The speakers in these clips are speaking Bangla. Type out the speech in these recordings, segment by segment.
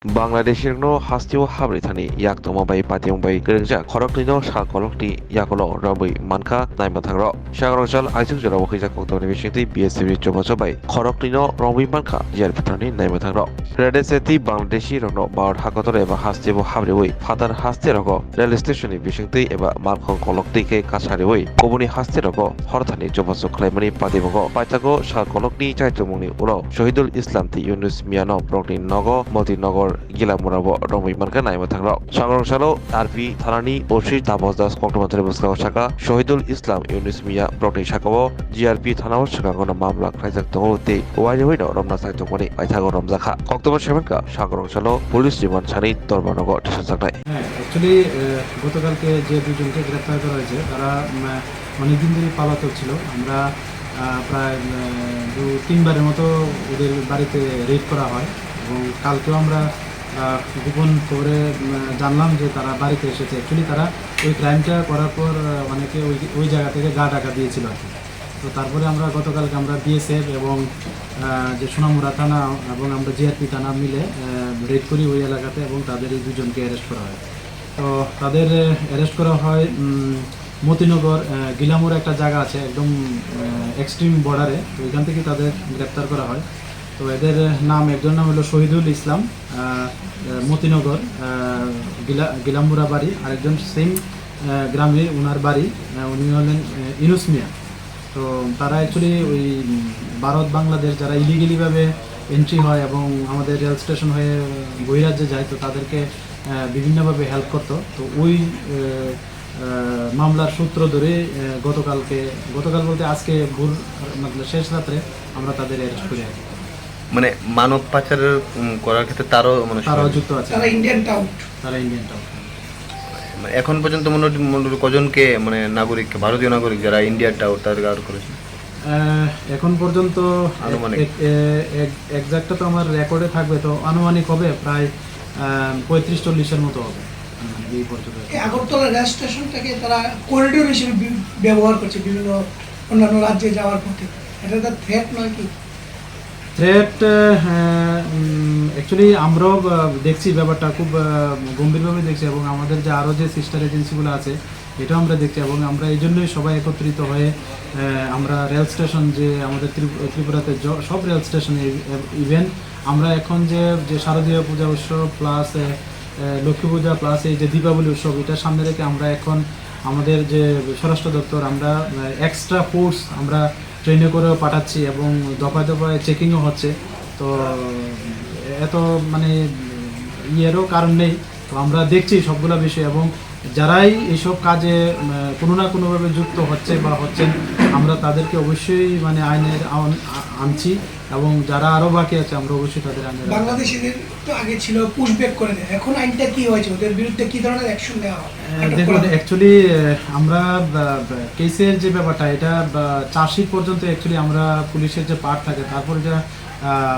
Bangladeshirno hastio habritani yak tomabai pationgbai gerja khoroklino sha kolokti yakolo rabai manka naima thangro shagrojal aizuk jora wakija koktoni bishingti BSC chobachobai khoroklino rabai manka jar pitani naima thangro redeseti Bangladeshi rokno bar hakotore eba hastio habriwi father haste roko rail station bishingti eba markhon kolokti ke kasariwi kobuni haste roko horthani chobaso klaimani patibogo paitago sha kolokni chaitomuni uro Shahidul Islam ti Yunus Miano Brokni Nogo Moti Nogor gila murabo rongbai manka naima thangro sangrong salo RP thanani oshi tabosdas koktomantre buskao shaka Shahidul Islam Yunus Mia Brokni shakabo GRP thanao shakagona mamla khaijak tongote wajawino romna saitokmani aithago romjakha koktoman shemanka sangrong salo police জীবন ছাড়ি দরবানগর স্টেশন চাকরায় অ্যাকচুয়ালি গতকালকে যে দুজনকে গ্রেপ্তার করা হয়েছে তারা অনেকদিন ধরে পালাতক ছিল। আমরা প্রায় 2-3বারের মতো ওদের বাড়িতে রেড করা হয় এবং কালকেও আমরা গোপন করে জানলাম যে তারা বাড়িতে এসেছে। অ্যাকচুয়ালি তারা ওই ক্রাইমটা করার পর অনেকে ওই জায়গা থেকে গা ঢাকা দিয়েছিল আর কি। তো তারপরে আমরা গতকালকে আমরা বিএসএফ এবং যে সোনামুড়া থানা এবং আমরা জিআরপি থানা মিলে রেড করি ওই এলাকাতে এবং তাদের এই দুজনকে অ্যারেস্ট করা হয়। তো তাদের অ্যারেস্ট করা হয় মতিনগর গিলামুর একটা জায়গা আছে একদম এক্সট্রিম বর্ডারে, তো ওইখান থেকে তাদের গ্রেপ্তার করা হয়। তো এদের নাম একজন নাম হলো শহীদুল ইসলাম মতিনগর গিলামুরা বাড়ি, আরেকজন সেম গ্রামে ওনার বাড়ি, উনি হলেন ইনুস মিয়া। তো তারা অ্যাকচুয়ালি ওই ভারত বাংলাদেশ যারা ইলিগেলিভাবে এন্ট্রি হয় এবং আমাদের রেল স্টেশন হয়ে বহিরাজ্যে যায়, তো তাদেরকে বিভিন্নভাবে হেল্প করতো। তো ওই মামলার সূত্র ধরে গতকাল বলতে আজকে ভোর মানে শেষ রাত্রে আমরা তাদের অ্যারেস্ট করি আর কি। মানে মানব পাচার করার ক্ষেত্রে তারাও যুক্ত আছে, তারা ইন্ডিয়ান টাউট। এখন পর্যন্ত মোটামুটি কজনকে মানে নাগরিক ভারতীয় নাগরিক যারা ইন্ডিয়ার টাউট তাদেরকে আউট করেছে এখন পর্যন্ত এক্সাক্টটা তো আমার রেকর্ডে থাকবে, তো আনুমানিক হবে প্রায় 35-40-এর মতো হবে এই পর্যন্ত। আগরতলা রেল স্টেশনটাকে তারা করিডোর হিসেবে ব্যবহার করছে বিভিন্ন অন্যান্য রাজ্যে যাওয়ার পথে, এটা তো থ্রেট নয় কি? থ্রেট অ্যাকচুয়ালি আমরাও দেখছি ব্যাপারটা খুব গম্ভীরভাবে দেখছি এবং আমাদের যে আরও যে সিস্টার এজেন্সিগুলো আছে এটাও আমরা দেখছি এবং আমরা এই জন্যই সবাই একত্রিত হয়ে আমরা রেল স্টেশন যে আমাদের ত্রিপুরাতে সব রেল স্টেশনে ইভেন আমরা এখন যে শারদীয় পূজা উৎসব প্লাস লক্ষ্মী পূজা প্লাস এই যে দীপাবলি উৎসব এটা সামনে রেখে আমরা এখন আমাদের যে স্বরাষ্ট্র দপ্তর আমরা এক্সট্রা ফোর্স আমরা ট্রেনে করেও পাঠাচ্ছি এবং দফায় দফায় চেকিংও হচ্ছে। তো এত মানে ইয়েরও কারণ নেই, তো আমরা দেখছি সবগুলো বিষয় এবং যারাই এইসব কাজে কোনো না কোনোভাবে যুক্ত হচ্ছে বা হচ্ছেন আমরা তাদেরকে অবশ্যই মানে আইনের আনছি এবং যারা আরও বাকি আছে আমরা অবশ্যই তাদের আইনের। বাংলাদেশিদের তো আগে ছিল পুশব্যাক করে দেয়, এখন আইনটা কি হয়েছে, ওদের বিরুদ্ধে কি ধরনের অ্যাকশন নেওয়া হয়? দেখুন অ্যাকচুয়ালি আমরা কেসের যে ব্যাপারটা এটা চার্জশিট পর্যন্ত অ্যাকচুয়ালি আমরা পুলিশের যে পার্ট থাকে তারপরে যা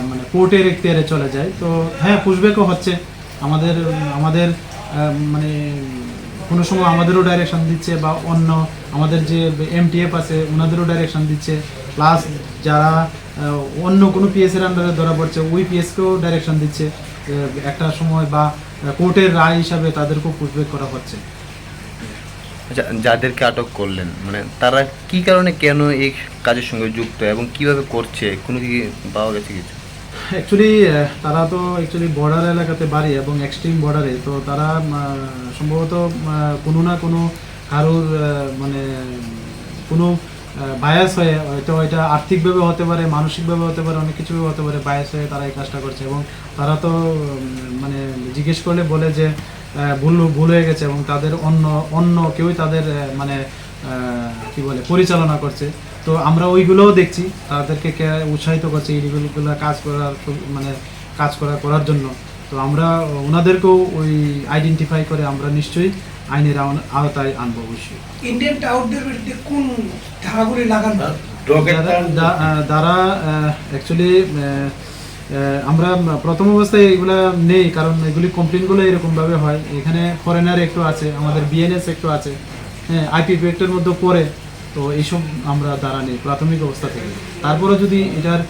মানে কোর্টের এখতিয়ারে চলে যায়। তো হ্যাঁ পুশব্যাকও হচ্ছে, আমাদের মানে কোনো সময় আমাদেরও ডাইরেকশন দিচ্ছে বা অন্য আমাদের যে এমটিএফ আছে ওনাদেরও ডাইরেকশন দিচ্ছে, প্লাস যারা অন্য কোনো পিএসের আন্ডারে ধরা পড়ছে ওই পিএসকেও ডাইরেকশন দিচ্ছে একটা সময় বা কোর্টের রায় হিসাবে তাদেরকেও পুশব্যাক করা হচ্ছে। আচ্ছা, যাদেরকে আটক করলেন মানে তারা কি কারণে কেন এই কাজের সঙ্গে যুক্ত এবং কিভাবে করছে কোনো কি পাওয়া গেছে কিছু? অ্যাকচুয়ালি তারা তো অ্যাকচুয়ালি বর্ডার এলাকাতে বাড়ি এবং এক্সট্রিম বর্ডারে, তো তারা সম্ভবত কোনো না কোনো কারোর মানে কোনো বায়াস হয়ে হয়তো এটা আর্থিকভাবে হতে পারে, মানসিকভাবে হতে পারে, অনেক কিছুভাবে হতে পারে, বায়াস হয়ে তারা এই কাজটা করছে এবং তারা তো মানে জিজ্ঞেস করলে বলে যে ভুল হয়ে গেছে এবং তাদের অন্য কেউই তাদের মানে কি বলে পরিচালনা করছে। তো আমরা ওইগুলোও দেখছি, তাদেরকে উৎসাহিত করছি এইগুলো কাজ করার জন্য। তো আমরা ওনাদেরকেও ওই আইডেন্টিফাই করে আমরা নিশ্চয়ই আইনের আওতায় আনবো অবশ্যই। ইন্ডিয়ান টাউটদের বিরুদ্ধে কোন ধারাগুলি লাগানো দ্বারা অ্যাকচুয়ালি আমরা প্রথম অবস্থায় এগুলা নেই, কারণ এগুলি কমপ্লেনগুলো এরকমভাবে হয়। এখানে ফরেনার একটু আছে, আমাদের বিএনএস একটু আছে, হ্যাঁ আইপিপি একটার মধ্যে পড়ে। তো এইসব আমরা দাঁড়ানি প্রাথমিক অবস্থা থেকে। তারপরে যদি এটার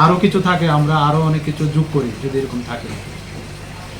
আরও কিছু থাকে আমরা আরও অনেক কিছু যোগ করি যদি এরকম থাকে।